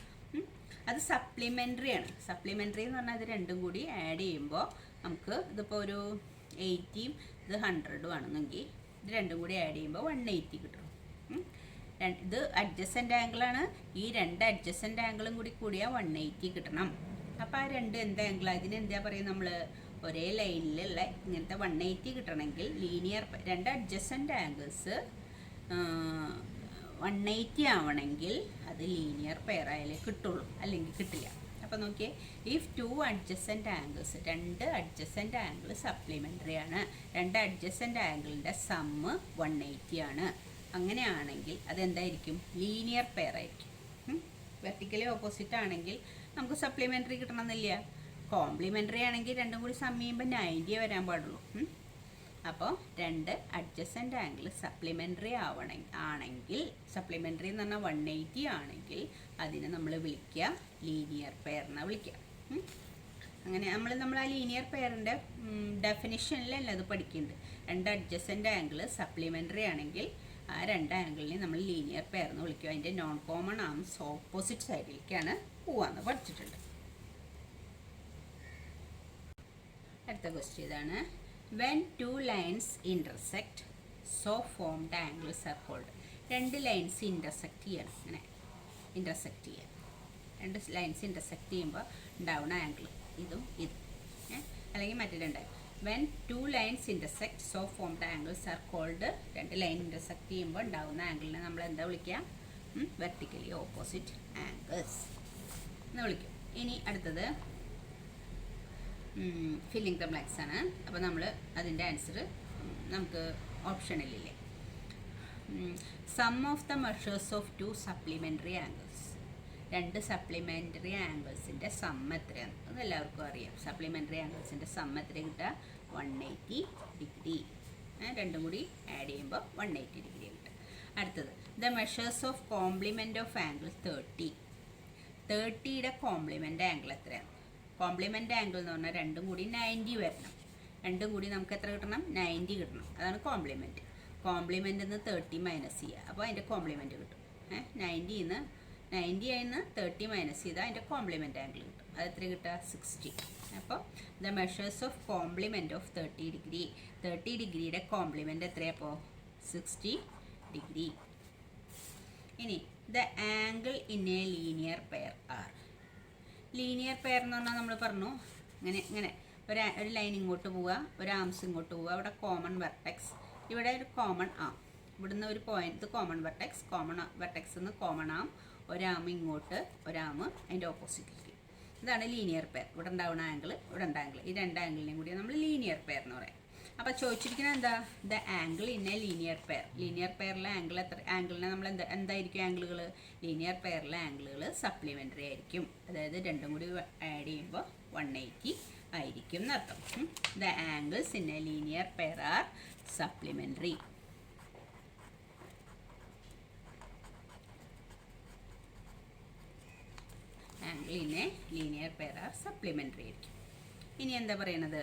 അത് സപ്ലിമെൻ്ററി ആണ്. സപ്ലിമെൻ്ററി എന്ന് പറഞ്ഞാൽ ഇത് രണ്ടും കൂടി ആഡ് ചെയ്യുമ്പോൾ നമുക്ക് ഇതിപ്പോൾ ഒരു 80ഉം ഇത് 100ഉം ആണെന്നെങ്കിൽ ഇത് രണ്ടും കൂടി ആഡ് ചെയ്യുമ്പോൾ 180 കിട്ടും. ഇത് അഡ്ജസൻറ്റ് ആംഗിളാണ്. ഈ രണ്ട് അഡ്ജസൻറ്റ് ആംഗിളും കൂടി കൂടിയാൽ 180 കിട്ടണം. അപ്പോൾ ആ രണ്ട് എന്ത് ആംഗിളാണ്? ഇതിന് എന്താ പറയുക നമ്മൾ? ഒരേ ലൈനിലുള്ള ഇങ്ങനത്തെ 180 കിട്ടണമെങ്കിൽ ലീനിയർ, രണ്ട് അഡ്ജസൻറ്റ് ആംഗിൾസ് 180 ആവണമെങ്കിൽ അത് ലീനിയർ പെയർ ആയാലേ കിട്ടുള്ളൂ, അല്ലെങ്കിൽ കിട്ടില്ല. അപ്പോൾ നോക്കിയേ, ഇഫ് ടു അഡ്ജസൻറ്റ് ആംഗിൾസ്, രണ്ട് അഡ്ജസൻറ്റ് ആംഗിൾ സപ്ലിമെൻ്ററി ആണ്, രണ്ട് അഡ്ജസൻറ്റ് ആംഗിളിൻ്റെ സമ്മ് 180 ആണ്. അങ്ങനെയാണെങ്കിൽ അതെന്തായിരിക്കും? ലീനിയർ പെയർ ആയിരിക്കും. വെർട്ടിക്കലി ഓപ്പോസിറ്റ് ആണെങ്കിൽ നമുക്ക് സപ്ലിമെൻ്ററി കിട്ടണമെന്നില്ല. കോംപ്ലിമെൻ്ററി ആണെങ്കിൽ രണ്ടും കൂടി സം ചെയ്യുമ്പോൾ 90 വരാൻ പാടുള്ളൂ. അപ്പോൾ രണ്ട് അഡ്ജസൻറ്റ് ആംഗിൾ സപ്ലിമെൻ്ററി ആണെങ്കിൽ, സപ്ലിമെൻ്ററി എന്ന് പറഞ്ഞാൽ 180 ആണെങ്കിൽ അതിനെ നമ്മൾ വിളിക്കുക ലീനിയർ പെയർ എന്നാണ് വിളിക്കുക. അങ്ങനെ നമ്മൾ ആ ലീനിയർ പെയറിൻ്റെ ഡെഫിനിഷനിലല്ല അത് പഠിക്കുന്നുണ്ട്. രണ്ട് അഡ്ജസൻറ്റ് ആംഗിൾ സപ്ലിമെൻ്ററി ആണെങ്കിൽ ആ രണ്ട് ആംഗിളിനെ നമ്മൾ ലീനിയർ പെയർ എന്ന് വിളിക്കുക. അതിൻ്റെ നോൺ കോമൺ ആംസ് ഓപ്പോസിറ്റ് സൈഡിലേക്കാണ് പോവാന്ന് പഠിച്ചിട്ടുണ്ട്. അടുത്ത ക്വസ്റ്റ്യൻ ഇതാണ്. When two lines intersect so formed angles are called. രണ്ട് ലൈൻസ് ഇൻ്റർസെക്റ്റ് ചെയ്യണം, ഇങ്ങനെ ഇൻ്റർസെക്റ്റ് ചെയ്യാം. രണ്ട് ലൈൻസ് ഇൻ്റർസെക്റ്റ് ചെയ്യുമ്പോൾ ഉണ്ടാവുന്ന ആംഗിൾ ഇതും ഇതും, അല്ലെങ്കിൽ മറ്റേ രണ്ടായി. When two lines intersect so formed angles are called. രണ്ട് ലൈൻ ഇൻ്റർസെക്റ്റ് ചെയ്യുമ്പോൾ ഉണ്ടാവുന്ന ആംഗിളിനെ നമ്മൾ എന്താ വിളിക്കുക? വെർട്ടിക്കലി ഓപ്പോസിറ്റ് ആംഗിൾസ് എന്ന് വിളിക്കും. ഇനി അടുത്തത് ഫില്ലിംഗ് ദ ബ്ലാങ്ക്സ് ആണ്. അപ്പോൾ നമ്മൾ അതിൻ്റെ ആൻസർ നമുക്ക് ഓപ്ഷനിലില്ലേ. Sum of the measures of two supplementary angles. രണ്ട് സപ്ലിമെൻ്ററി ആംഗിൾസിൻ്റെ സം എത്രയാണ്? അത് എല്ലാവർക്കും അറിയാം. സപ്ലിമെൻ്ററി ആംഗിൾസിൻ്റെ സം എത്ര കിട്ടുക? 180 ഡിഗ്രി. രണ്ടും കൂടി ആഡ് ചെയ്യുമ്പോൾ 180 ഡിഗ്രി കിട്ടുക. അടുത്തത് the measures of complement of angle 30. 30യുടെ കോംപ്ലിമെൻ്റ് ആംഗിൾ എത്രയാണ്? കോംപ്ലിമെൻ്റ് ആംഗിൾ എന്ന് പറഞ്ഞാൽ രണ്ടും കൂടി 90 വരണം. രണ്ടും കൂടി നമുക്ക് എത്ര കിട്ടണം? 90 കിട്ടണം. അതാണ് കോംപ്ലിമെൻറ്റ്. കോംപ്ലിമെൻറ്റിൽ നിന്ന് 30 മൈനസ് ചെയ്യുക, അപ്പോൾ അതിൻ്റെ കോംപ്ലിമെൻറ്റ് കിട്ടും. 90ന്ന് 90 ആയിരുന്നു 30 മൈനസ് ചെയ്താൽ അതിൻ്റെ കോംപ്ലിമെൻ്റ് ആംഗിൾ കിട്ടും. അത് എത്ര കിട്ടുക? 60. അപ്പോൾ the measures of complement of 30 degree, 30 ഡിഗ്രിയുടെ കോംപ്ലിമെൻ്റ് എത്രയപ്പോൾ? 60 ഡിഗ്രി. ഇനി the angle in a linear pair are. Linear pair എന്ന് പറഞ്ഞാൽ നമ്മൾ പറഞ്ഞു ഇങ്ങനെ ഒരു ലൈൻ ഇങ്ങോട്ട് പോവുക, ഒരു ആംസ് ഇങ്ങോട്ട് പോവുക, ഇവിടെ കോമൺ വെർട്ടെക്സ്, ഇവിടെ ഒരു കോമൺ ആം, ഇവിടുന്ന് ഒരു പോയിന്റ്, ഇത് കോമൺ വെർട്ടെക്സ്, കോമൺ വെർട്ടെക്സ് നിന്ന് കോമൺ ആം, ഒരാം ഇങ്ങോട്ട്, ഒരാം അതിൻ്റെ ഓപ്പോസിറ്റിലേക്ക്. ഇതാണ് ലീനിയർ പെയർ. ഇവിടെ ഉണ്ടാവുന്ന ആംഗിൾ, ഇവിടെ ഉണ്ട് ആംഗിൾ, ഈ രണ്ട് ആംഗിളിനെയും കൂടി നമ്മൾ ലീനിയർ പെയർ എന്ന് പറയാം. അപ്പോൾ ചോദിച്ചിരിക്കുന്നത് എന്താ? The angle in a linear pair. Linear പെയറിലെ ആംഗിൾ ആംഗിളിനെ നമ്മൾ എന്തായിരിക്കും ആംഗിളുകൾ? ലീനിയർ പെയറിലെ ആംഗിളുകൾ സപ്ലിമെൻ്ററി ആയിരിക്കും. അതായത് രണ്ടും കൂടി ആഡ് ചെയ്യുമ്പോൾ 180 ആയിരിക്കും എന്നർത്ഥം. The angles in a linear pair R supplementary. Angle in a linear pair R supplementary ആയിരിക്കും. ഇനി എന്താ പറയണത്?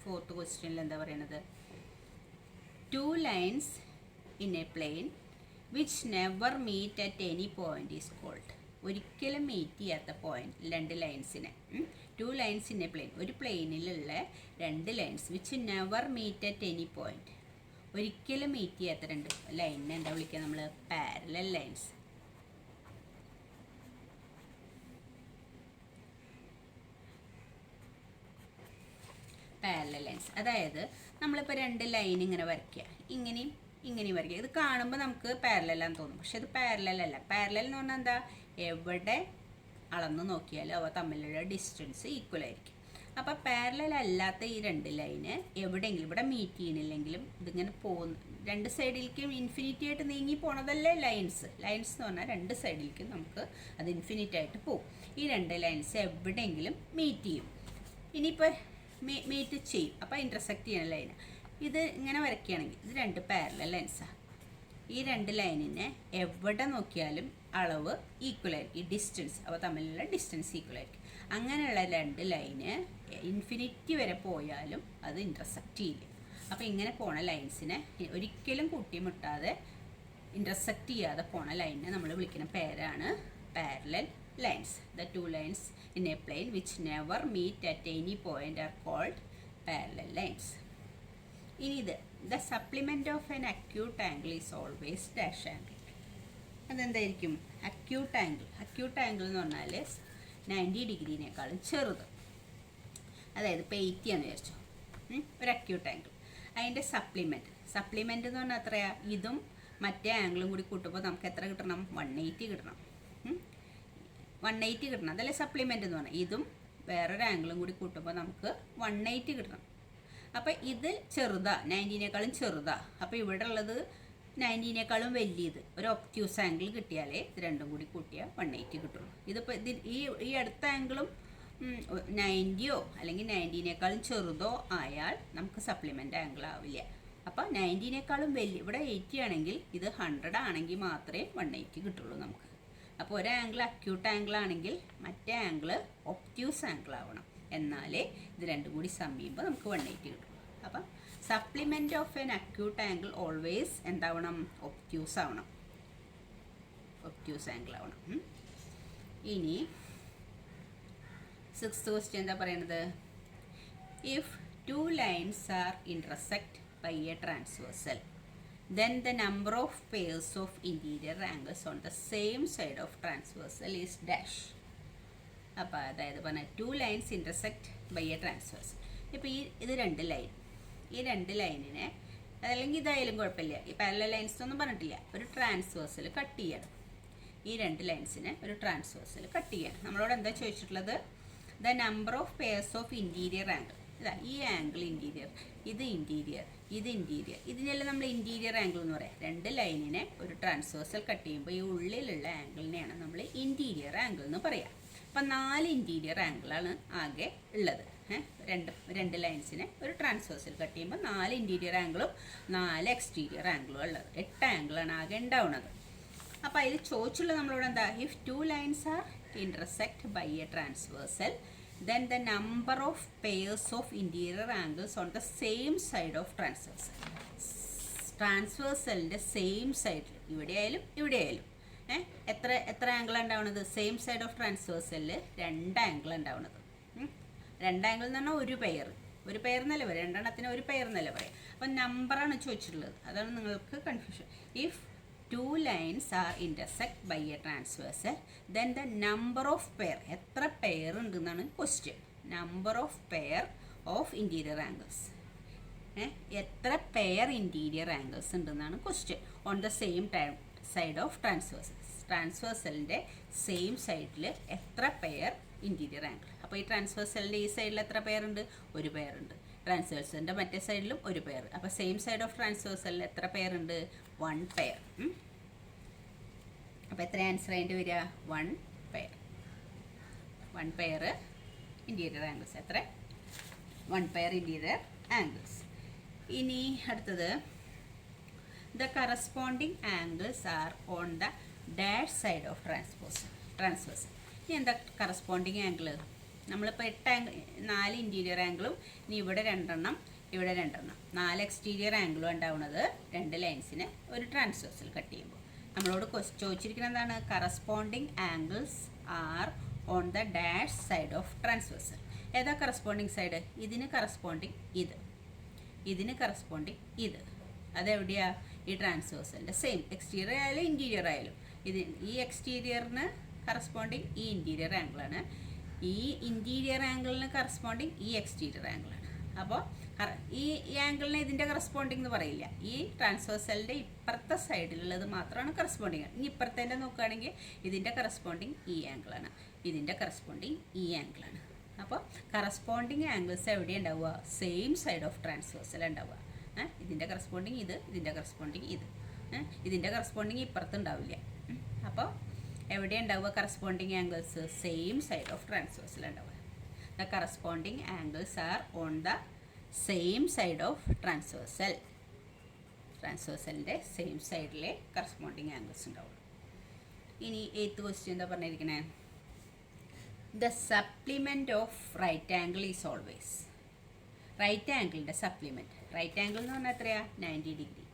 ഫോർത്ത് ക്വസ്റ്റ്യനിൽ എന്താ പറയണത്? 2 lines in a plane which never meet at any point is called. ഒരിക്കലും മീറ്റ് ചെയ്യാത്ത പോയിന്റ്, രണ്ട് ലൈൻസിനെ. 2 lines in a plane, ഒരു പ്ലെയിനിലുള്ള 2 lines which never meet at any point, ഒരിക്കലും മീറ്റ് ചെയ്യാത്ത 2 ലൈനിനെ എന്താ വിളിക്കുക നമ്മൾ? Parallel lines. പാരലൽ ലൈൻസ് അതായത് നമ്മളിപ്പോൾ 2 ലൈൻ ഇങ്ങനെ വരയ്ക്കുക, ഇങ്ങനെയും ഇങ്ങനെയും വരയ്ക്കുക. ഇത് കാണുമ്പോൾ നമുക്ക് പാരലലാന്ന് തോന്നും, പക്ഷെ ഇത് പാരലല്ല. പാരലൽ എന്ന് പറഞ്ഞാൽ എന്താ? എവിടെ അളന്ന് നോക്കിയാലും അവ തമ്മിലുള്ള ഡിസ്റ്റൻസ് ഈക്വൽ ആയിരിക്കും. അപ്പോൾ പാരലൽ അല്ലാത്ത ഈ 2 ലൈന് എവിടെയെങ്കിലും, ഇവിടെ മീറ്റ് ചെയ്യണില്ലെങ്കിലും ഇതിങ്ങനെ പോകുന്നു, 2 സൈഡിലേക്കും ഇൻഫിനിറ്റി ആയിട്ട് നീങ്ങി പോണതല്ലേ ലൈൻസ്. ലൈൻസ് എന്ന് പറഞ്ഞാൽ 2 സൈഡിലേക്കും നമുക്ക് അത് ഇൻഫിനിറ്റ് ആയിട്ട് പോകും. ഈ 2 ലൈൻസ് എവിടെയെങ്കിലും മീറ്റ് ചെയ്യും. ഇനിയിപ്പോൾ മീറ്റ് ചെയ്യും, അപ്പോൾ ഇൻ്റർസെക്റ്റ് ചെയ്യണ ലൈന് ഇത് ഇങ്ങനെ വരയ്ക്കുകയാണെങ്കിൽ ഇത് 2 പാരലൽ ലൈൻസാണ്. ഈ 2 ലൈനിനെ എവിടെ നോക്കിയാലും അളവ് ഈക്വൽ ആയിരിക്കും, ഈ ഡിസ്റ്റൻസ് അവ തമ്മിലുള്ള ഡിസ്റ്റൻസ് ഈക്വൽ ആയിരിക്കും. അങ്ങനെയുള്ള 2 ലൈന് ഇൻഫിനിറ്റി വരെ പോയാലും അത് ഇൻ്റർസെക്റ്റ് ചെയ്യില്ല. അപ്പോൾ ഇങ്ങനെ പോണ ലൈൻസിനെ ഒരിക്കലും കൂട്ടിമുട്ടാതെ ഇൻ്റർസെക്റ്റ് ചെയ്യാതെ പോണ ലൈനിനെ നമ്മൾ വിളിക്കുന്ന പേരാണ് parallel lines. The 2 lines in a plane which never meet at any point are called parallel lines. ഇനി ഇത് the supplement of an acute angle is always dash angle. അതെന്തായിരിക്കും? acute angle. acute angle എന്ന് പറഞ്ഞാൽ 90 ഡിഗ്രിനേക്കാളും ചെറുത്. അതായത് ഇപ്പോൾ 80 എന്ന് വിചാരിച്ചു, ഒരു acute angle. അതിൻ്റെ സപ്ലിമെൻ്റ് എന്ന് പറഞ്ഞാൽ എത്രയാ? ഇതും മറ്റേ ആംഗിളും കൂടി കൂട്ടുമ്പോൾ നമുക്ക് എത്ര കിട്ടണം? 180 കിട്ടണം. 180 കിട്ടണം, അതല്ലേ സപ്ലിമെൻ്റ് എന്ന് പറഞ്ഞാൽ. ഇതും വേറൊരു ആംഗിളും കൂടി കൂട്ടുമ്പോൾ നമുക്ക് 180 കിട്ടണം. അപ്പോൾ ഇത് ചെറുതാ, 90നേക്കാളും ചെറുതാ. അപ്പോൾ ഇവിടെ ഉള്ളത് 90നേക്കാളും വലിയത്. ഒരു ഒബ്റ്റ്യൂസ് ആംഗിൾ കിട്ടിയാലേ ഇത് രണ്ടും കൂടി കൂട്ടിയാൽ 180 കിട്ടുള്ളൂ. ഇതിപ്പോൾ ഈ അടുത്ത ആംഗിളും 90യോ അല്ലെങ്കിൽ 90നേക്കാളും ചെറുതോ ആയാൽ നമുക്ക് സപ്ലിമെൻ്റ് ആംഗിൾ ആവില്ല. അപ്പോൾ 90നേക്കാളും വലിയ, ഇവിടെ 80 ആണെങ്കിൽ ഇത് 100 ആണെങ്കിൽ മാത്രമേ 180 കിട്ടുള്ളൂ നമുക്ക്. അപ്പോൾ ഒരു ആംഗിൾ അക്യൂട്ട് ആംഗിൾ ആണെങ്കിൽ മറ്റേ ആംഗിൾ ഒബ്റ്റ്യൂസ് ആംഗിൾ ആവണം, എന്നാലേ ഇത് രണ്ടും കൂടി സം ചെയ്യുമ്പോൾ നമുക്ക് 180 കിട്ടും. അപ്പം supplement of an acute angle always എന്താവണം? ഒബ്റ്റ്യൂസ് ആവണം, ഒബ്റ്റ്യൂസ് ആംഗിൾ ആവണം. ഇനി 6th ക്വസ്റ്റ്യൻ എന്താ പറയുന്നത്? If 2 lines are intersect by a transversal, then the number of pairs of interior angles on the same side of transversal is dash. അപ്പോൾ അതായത് പറഞ്ഞാൽ 2 lines intersect by a transversal. ഇപ്പോൾ ഇത് 2 line, ഈ 2 ലൈനിനെ, അതല്ലെങ്കിൽ ഇതായാലും കുഴപ്പമില്ല, ഈ പാരലൽ ലൈൻസ് ഒന്നും പറഞ്ഞിട്ടില്ല, ഒരു ട്രാൻസ്വേഴ്സൽ കട്ട് ചെയ്യണം. ഈ 2 ലൈൻസിനെ ഒരു ട്രാൻസ്വേഴ്സൽ കട്ട് ചെയ്യണം. നമ്മളോട് എന്താ ചോദിച്ചിട്ടുള്ളത്? The number of pairs of interior angle. ഇതാ ഈ ആംഗിൾ ഇൻറ്റീരിയർ, ഇത് ഇൻറ്റീരിയർ, ഇത് ഇൻറ്റീരിയർ, ഇതിനെല്ലാം നമ്മൾ ഇൻറ്റീരിയർ ആംഗിൾ എന്ന് പറയാം. 2 ലൈനിനെ ഒരു ട്രാൻസ്വേഴ്സൽ കട്ട് ചെയ്യുമ്പോൾ ഈ ഉള്ളിലുള്ള ആംഗിളിനെയാണ് നമ്മൾ ഇൻറ്റീരിയർ ആംഗിൾ എന്ന് പറയാം. അപ്പം 4 ഇൻറ്റീരിയർ ആംഗിളാണ് ആകെ ഉള്ളത്. രണ്ട് ലൈൻസിനെ ഒരു ട്രാൻസ്വേഴ്സൽ കട്ട് ചെയ്യുമ്പോൾ 4 ഇൻറ്റീരിയർ ആംഗിളും 4 എക്സ്റ്റീരിയർ ആംഗിളും ഉള്ളത്. 8 ആംഗിളാണ് ആകെ ഉണ്ടാവുന്നത്. അപ്പോൾ അതിൽ ചോദിച്ചുള്ളത് നമ്മളോട് എന്താ? If 2 lines are intersect by a transversal, then the number of pairs of interior angles on the same side of transversal. ട്രാൻസ്വേഴ്സലിൻ്റെ സെയിം സൈഡിൽ, ഇവിടെ ആയാലും ഇവിടെ ആയാലും എത്ര എത്ര ആംഗിൾ ഉണ്ടാവുന്നത്? സെയിം സൈഡ് ഓഫ് ട്രാൻസ്വേഴ്സലിൽ 2 ആംഗിൾ ഉണ്ടാവുന്നത്. 2 ആംഗിൾ എന്ന് പറഞ്ഞാൽ ഒരു പെയർ എന്നല്ലേ പറയാം, രണ്ടെണ്ണത്തിന് ഒരു പെയർ എന്നല്ലേ പറയാം. അപ്പം നമ്പറാണ് ചോദിച്ചിട്ടുള്ളത്, അതാണ് നിങ്ങൾക്ക് confusion. If 2 lines are intersect by a transversal, then the number of pair, എത്ര പെയർ ഉണ്ടെന്നാണ് question. Number of pair of interior angles, എത്ര പെയർ ഇൻറ്റീരിയർ ആംഗിൾസ് ഉണ്ടെന്നാണ് question. On the same side of ട്രാൻസ്വേഴ്സലിൻ്റെ സെയിം സൈഡിൽ എത്ര pair interior angle. അപ്പോൾ ഈ ട്രാൻസ്വേഴ്സലിൻ്റെ ഈ സൈഡിൽ എത്ര പെയർ ഉണ്ട്? ഒരു പെയർ ഉണ്ട്. ട്രാൻസ്വേഴ്സലിൻ്റെ മറ്റേ സൈഡിലും ഒരു പെയർ. അപ്പോൾ സെയിം സൈഡ് ഓഫ് ട്രാൻസ്വേഴ്സലിൽ എത്ര പെയർ ഉണ്ട്? 1 പെയർ. അപ്പോൾ എത്ര ആൻസർ ആയിട്ട് വരിക? 1 പെയർ. 1 pair interior angles. എത്ര? 1 പെയർ ഇൻറ്റീരിയർ ആംഗിൾസ്. ഇനി അടുത്തത്, the corresponding angles are on the dash side of transversal. ഇനി എന്താ കറസ്പോണ്ടിങ് ആംഗിൾ? നമ്മളിപ്പോൾ 4 ഇൻറ്റീരിയർ ആംഗിളും, ഇനി ഇവിടെ 2 ഇവിടെ 2 4 എക്സ്റ്റീരിയർ ആംഗിളും ഉണ്ടാവുന്നത് 2 ലൈൻസിന് ഒരു ട്രാൻസ്വേഴ്സൽ കട്ട് ചെയ്യുമ്പോൾ. നമ്മളോട് ചോദിച്ചിരിക്കുന്നത് എന്താണ്? Corresponding angles are on the dash side of transversal. ഏതാ കറസ്പോണ്ടിങ് സൈഡ്? ഇതിന് കറസ്പോണ്ടിങ് ഇത്, ഇതിന് കറസ്പോണ്ടിങ് ഇത്. അതെവിടെയാ? ഈ ട്രാൻസ്വേഴ്സലിൻ്റെ സെയിം എക്സ്റ്റീരിയർ ആയാലും ഇൻറ്റീരിയർ ആയാലും ഈ എക്സ്റ്റീരിയറിന് കറസ്പോണ്ടിങ് ഈ ഇൻറ്റീരിയർ ആംഗിളാണ്, ഈ ഇൻറ്റീരിയർ ആംഗിളിന് കറസ്പോണ്ടിങ് ഈ എക്സ്റ്റീരിയർ ആംഗിളാണ്. അപ്പോൾ ഈ ആംഗിളിനെ ഇതിൻ്റെ കറസ്പോണ്ടിങ് എന്ന് പറയില്ല. ഈ ട്രാൻസ്വേഴ്സലിൻ്റെ ഇപ്പുറത്തെ സൈഡിലുള്ളത് മാത്രമാണ് കറസ്പോണ്ടിങ്. ഇനി ഇപ്പുറത്തേൻ്റെ നോക്കുകയാണെങ്കിൽ ഇതിൻ്റെ കറസ്പോണ്ടിങ് ഈ ആംഗിളാണ്, ഇതിൻ്റെ കറസ്പോണ്ടിങ് ഈ ആംഗിളാണ്. അപ്പോൾ കറസ്പോണ്ടിങ് ആംഗിൾസ് എവിടെ ഉണ്ടാവുക? സെയിം സൈഡ് ഓഫ് ട്രാൻസ്വേഴ്സൽ ഉണ്ടാവുക. ഇതിൻ്റെ കറസ്പോണ്ടിങ് ഇത്, ഇതിൻ്റെ കറസ്പോണ്ടിങ് ഇത്, ഇതിൻ്റെ കറസ്പോണ്ടിങ് ഇപ്പുറത്ത് ഉണ്ടാവില്ല. അപ്പോൾ എവിടെ ഉണ്ടാവുക corresponding angles? Same side of transversal ഉണ്ടാവുക. The corresponding angles are on the same side of transversal. ട്രാൻസ്വേഴ്സലിൻ്റെ സെയിം സൈഡിലെ കറസ്പോണ്ടിങ് ആംഗിൾസ് ഉണ്ടാവുള്ളൂ. ഇനി 8th ക്വസ്റ്റ്യൻ എന്താ പറഞ്ഞിരിക്കണേ? The supplement of right angle is always. Right ആംഗിളിൻ്റെ സപ്ലിമെൻറ്റ്, റൈറ്റ് ആംഗിൾ എന്ന് പറഞ്ഞാൽ എത്രയാണ്? 90 ഡിഗ്രി.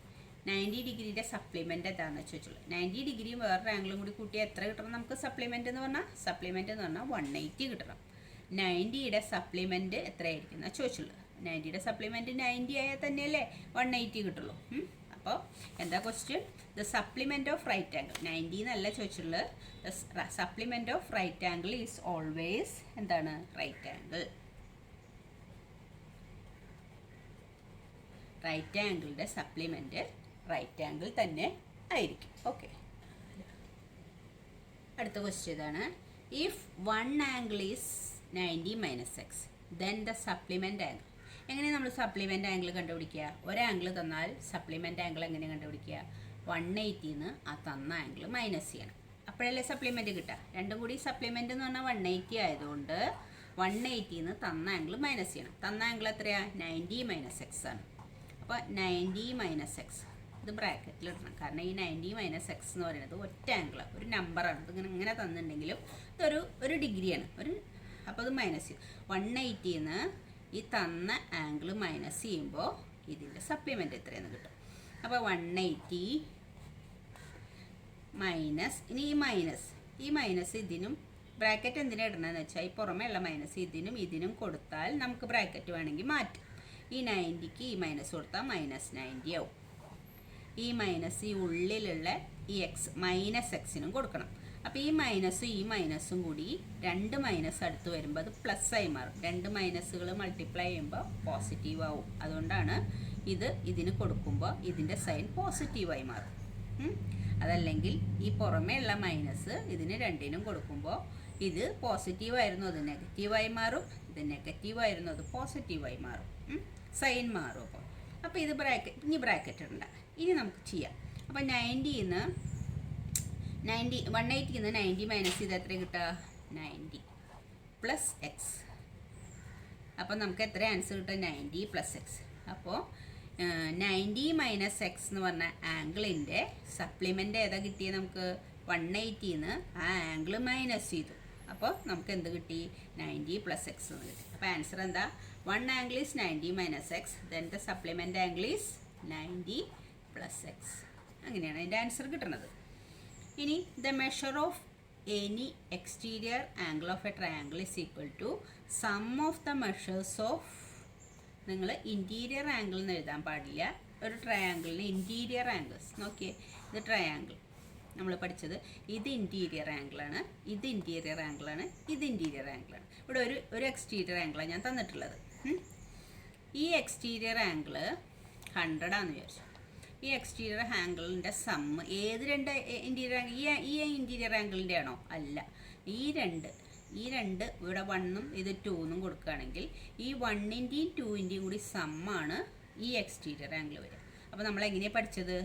90 ഡിഗ്രിയുടെ സപ്ലിമെൻറ്റ് എന്താണെന്ന് ചോദിച്ചുള്ളൂ. 90 ഡിഗ്രിയും വേറൊരു ആംഗിളും കൂടി കൂട്ടി എത്ര കിട്ടണം നമുക്ക് സപ്ലിമെൻറ്റ് എന്ന് പറഞ്ഞാൽ? സപ്ലിമെൻറ്റ് എന്ന് പറഞ്ഞാൽ 180 കിട്ടണം. 90യുടെ സപ്ലിമെൻറ്റ് എത്രയായിരിക്കും എന്നാണ് ചോദിച്ചുള്ളൂ. 90യുടെ സപ്ലിമെൻറ്റ് 90 ആയാൽ തന്നെയല്ലേ 180 കിട്ടുള്ളൂ. അപ്പോൾ എന്താ question? The supplement of right angle 90 എന്നല്ല ചോദിച്ചുള്ളത്. The supplement of right angle is always എന്താണ്? Right angle. റൈറ്റ് ആംഗിളിൻ്റെ സപ്ലിമെൻറ്റ് റൈറ്റ് ആംഗിൾ തന്നെ ആയിരിക്കും. ഓക്കെ, അടുത്ത ക്വസ്റ്റ്യൻ ഇതാണ്. If 1 angle is 90 minus x, then the supplement angle. എങ്ങനെ നമ്മൾ സപ്ലിമെൻറ്റ് ആംഗിൾ കണ്ടുപിടിക്കുക? ഒരു ആംഗിൾ തന്നാൽ സപ്ലിമെൻറ്റ് ആംഗിൾ എങ്ങനെ കണ്ടുപിടിക്കുക? 180 ആ തന്ന ആംഗിൾ മൈനസ് ചെയ്യണം, അപ്പോഴല്ലേ സപ്ലിമെൻറ്റ് കിട്ടുക. രണ്ടും കൂടി സപ്ലിമെൻറ്റ് എന്ന് പറഞ്ഞാൽ 180 ആയതുകൊണ്ട് 180 തന്ന ആംഗിൾ മൈനസ് ചെയ്യണം. തന്ന ആംഗിൾ എത്രയാണ്? 90 മൈനസ് എക്സ് ആണ്. അപ്പോൾ 90 മൈനസ് എക്സ് ഇത് ബ്രാക്കറ്റിൽ ഇടണം, കാരണം ഈ 90 മൈനസ് എക്സ് എന്ന് പറയുന്നത് ഒറ്റ ആംഗിളാണ്, ഒരു നമ്പറാണ്. ഇത് ഇങ്ങനെ തന്നിട്ടുണ്ടെങ്കിലും ഇതൊരു ഡിഗ്രിയാണ്. അപ്പോൾ അത് മൈനസ് ചെയ്യും. 180 ഈ തന്ന ആംഗിൾ മൈനസ് ചെയ്യുമ്പോൾ ഇതിൻ്റെ സപ്ലിമെൻറ്റ് എത്രയെന്ന് കിട്ടും. അപ്പോൾ 180 മൈനസ്, ഇനി ഈ മൈനസ് ഇതിനും ബ്രാക്കറ്റ് എന്തിനാണ് ഇടണമെന്ന് വെച്ചാൽ ഈ പുറമേ ഉള്ള മൈനസ് ഇതിനും കൊടുത്താൽ നമുക്ക് ബ്രാക്കറ്റ് വേണമെങ്കിൽ മാറ്റും. ഈ 90ക്ക് ഈ മൈനസ് കൊടുത്താൽ -90 ആവും. ഈ മൈനസ് ഈ ഉള്ളിലുള്ള ഈ എക്സ് മൈനസ് എക്സിനും കൊടുക്കണം. അപ്പോൾ ഈ മൈനസും കൂടി 2 മൈനസ് അടുത്ത് വരുമ്പോൾ അത് പ്ലസ് ആയി മാറും. 2 മൈനസുകൾ മൾട്ടിപ്ലൈ ചെയ്യുമ്പോൾ പോസിറ്റീവ് ആവും. അതുകൊണ്ടാണ് ഇതിന് കൊടുക്കുമ്പോൾ ഇതിൻ്റെ സൈൻ പോസിറ്റീവായി മാറും. അതല്ലെങ്കിൽ ഈ പുറമേ ഉള്ള മൈനസ് ഇതിന് 2നും കൊടുക്കുമ്പോൾ ഇത് പോസിറ്റീവായിരുന്നു അത് നെഗറ്റീവായി മാറും, ഇത് നെഗറ്റീവായിരുന്നു അത് പോസിറ്റീവായി മാറും. സൈൻ മാറും. അപ്പോൾ ഇത് ബ്രാക്കറ്റ് ഇടണ്ട. ഇനി നമുക്ക് ചെയ്യാം. അപ്പോൾ 180 90 മൈനസ് ചെയ്ത് എത്ര കിട്ടുക? 90 പ്ലസ് എക്സ്. അപ്പോൾ നമുക്ക് എത്ര ആൻസർ കിട്ടുക? 90 പ്ലസ് എക്സ്. അപ്പോൾ 90 മൈനസ് എക്സ് എന്ന് പറഞ്ഞ ആംഗിളിൻ്റെ സപ്ലിമെൻ്റ് ഏതാ കിട്ടിയത് നമുക്ക്? 180 ആ ആംഗിൾ മൈനസ് ചെയ്തു. അപ്പോൾ നമുക്ക് എന്ത് കിട്ടി? 90 പ്ലസ് എക്സ് എന്ന് കിട്ടി. അപ്പോൾ ആൻസർ എന്താ? 1 angle is 90 minus x, then the supplement angle is 90 plus x. അങ്ങനെയാണ് അതിൻ്റെ ആൻസർ കിട്ടുന്നത്. ഇനി the measure of any exterior angle of a triangle is equal to sum of the measures of, നിങ്ങൾ interior angle എന്ന് എഴുതാൻ പാടില്ല, ഒരു ട്രയാങ്കിളിന് interior angles നോക്കിയേ, ഇത് ട്രയാങ്കിൾ നമ്മൾ പഠിച്ചത്, ഇത് ഇൻറ്റീരിയർ ആംഗിളാണ്, ഇത് ഇൻറ്റീരിയർ ആംഗിളാണ്, ഇത് ഇൻറ്റീരിയർ ആംഗിളാണ്. ഇവിടെ ഒരു എക്സ്റ്റീരിയർ ആംഗിളാണ് ഞാൻ തന്നിട്ടുള്ളത്. ഈ എക്സ്റ്റീരിയർ ആംഗിൾ 100 ആണെന്ന് വിചാരിച്ചു. ഈ എക്സ്റ്റീരിയർ ആംഗിളിൻ്റെ സമ്മ് ഏത് രണ്ട് ഇൻറ്റീരിയർ ആംഗിൾ, ഈ ഇൻറ്റീരിയർ ആംഗിളിൻ്റെ ആണോ? അല്ല, ഈ രണ്ട് ഇവിടെ 1ഉം ഇത് 2 കൊടുക്കുകയാണെങ്കിൽ ഈ 1ൻ്റെയും 2ൻ്റെയും കൂടി സമ്മാണ് ഈ എക്സ്റ്റീരിയർ ആംഗിൾ വരിക. അപ്പോൾ നമ്മൾ എങ്ങനെയാണ് പഠിച്ചത്?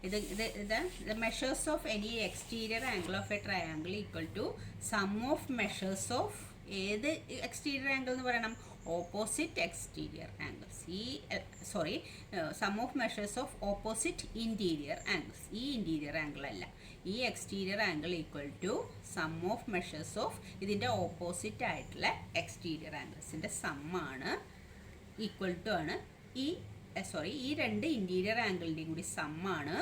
ഇത് measures of any exterior angle of a triangle equal to sum of measures of ഏത് എക്സ്റ്റീരിയർ ആംഗിൾ എന്ന് പറയണം? Opposite exterior angles. Sum of measures of opposite interior angles. ഈ ഇൻറ്റീരിയർ ആംഗിൾ അല്ല, ഈ exterior angle equal to sum of measures of ഇതിൻ്റെ opposite ആയിട്ടുള്ള exterior ആംഗിൾസിൻ്റെ സമ്മാണ്, ഈക്വൽ ടു ആണ് ഈ രണ്ട് ഇൻറ്റീരിയർ ആംഗിളിൻ്റെയും കൂടി സമ്മാണ്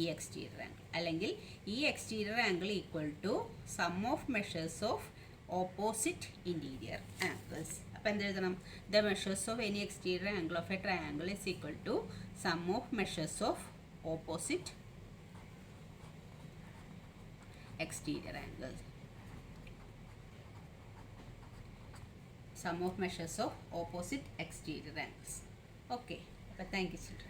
ഈ എക്സ്റ്റീരിയർ ആംഗിൾ. അല്ലെങ്കിൽ ഈ exterior angle equal to sum of measures of opposite interior angles. അപ്പോൾ എന്ത് എഴുതണം? The measures of any exterior angle of a triangle is equal to sum of measures of opposite exterior angles. Sum of measures of opposite exterior angles. Okay, but thank you children.